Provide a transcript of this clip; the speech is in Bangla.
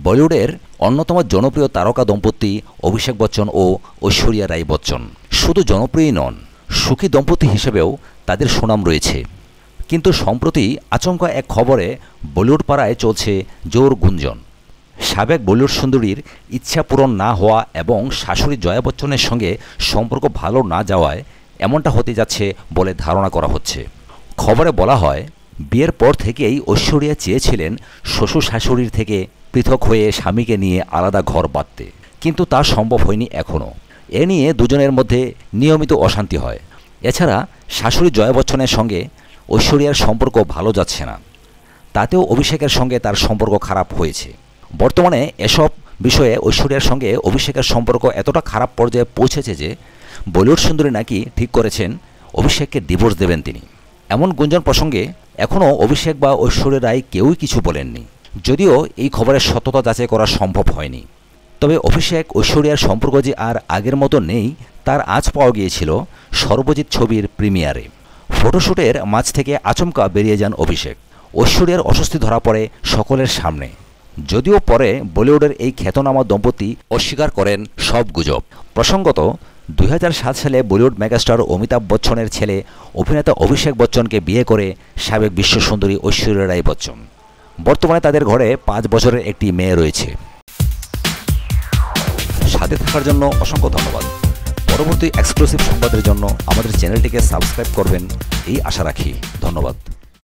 বলিউডের অন্যতম জনপ্রিয় তারকা দম্পতি অভিষেক বচ্চন ও ঐশ্বরিয়া রাই বচ্চন শুধু জনপ্রিয়ই নন, সুখী দম্পতি হিসেবেও তাদের সুনাম রয়েছে। কিন্তু সম্প্রতি আচমকা এক খবরে বলিউড পাড়ায় চলছে জোর গুঞ্জন। সাবেক বলিউড সুন্দরীর ইচ্ছা পূরণ না হওয়া এবং শাশুড়ি জয়া বচ্চনের সঙ্গে সম্পর্ক ভালো না যাওয়ায় এমনটা হতে যাচ্ছে বলে ধারণা করা হচ্ছে। খবরে বলা হয়, বিয়ের পর থেকেই ঐশ্বরিয়া চেয়েছিলেন শ্বশুর শাশুড়ির থেকে পৃথক হয়ে স্বামীকে নিয়ে আলাদা ঘর বাঁধতে, কিন্তু তা সম্ভব হয়নি এখনও। এ নিয়ে দুজনের মধ্যে নিয়মিত অশান্তি হয়। এছাড়া শাশুড়ি জয়া বচ্চনের সঙ্গে ঐশ্বরিয়ার সম্পর্ক ভালো যাচ্ছে না, তাতেও অভিষেকের সঙ্গে তার সম্পর্ক খারাপ হয়েছে। বর্তমানে এসব বিষয়ে ঐশ্বরিয়ার সঙ্গে অভিষেকের সম্পর্ক এতটা খারাপ পর্যায়ে পৌঁছেছে যে বলিউড সুন্দরী নাকি ঠিক করেছেন অভিষেককে ডিভোর্স দেবেন তিনি। এমন গুঞ্জন প্রসঙ্গে এখনও অভিষেক বা ঐশ্বরিয়া রাই কেউই কিছু বলেননি, যদিও এই খবরের সত্যতা যাচাই করা সম্ভব হয়নি। তবে অভিষেক ঐশ্বরিয়ার সম্পর্ক যে আর আগের মতো নেই তার আঁচ পাওয়া গিয়েছিল সর্বজিৎ ছবির প্রিমিয়ারে। ফটোশ্যুটের মাঝ থেকে আচমকা বেরিয়ে যান অভিষেক। ঐশ্বরিয়ার অস্বস্তি ধরা পড়ে সকলের সামনে, যদিও পরে বলিউডের এই খ্যাতনামা দম্পতি অস্বীকার করেন সব গুজব। প্রসঙ্গত 2007 সালে বলিউড মেগাস্টার অমিতাভ বচ্চনের ছেলে অভিনেতা অভিষেক বচ্চনকে বিয়ে করে সাবেক বিশ্বসুন্দরী ঐশ্বরিয়া রাই বচ্চন। বর্তমানে তাদের ঘরে 5 বছরের একটি মেয়ে রয়েছে। সাথে থাকার জন্য অসংখ্য ধন্যবাদ। পরবর্তী এক্সক্লুসিভ সংবাদের জন্য আমাদের চ্যানেলটিকে সাবস্ক্রাইব করবেন এই আশা রাখি। ধন্যবাদ।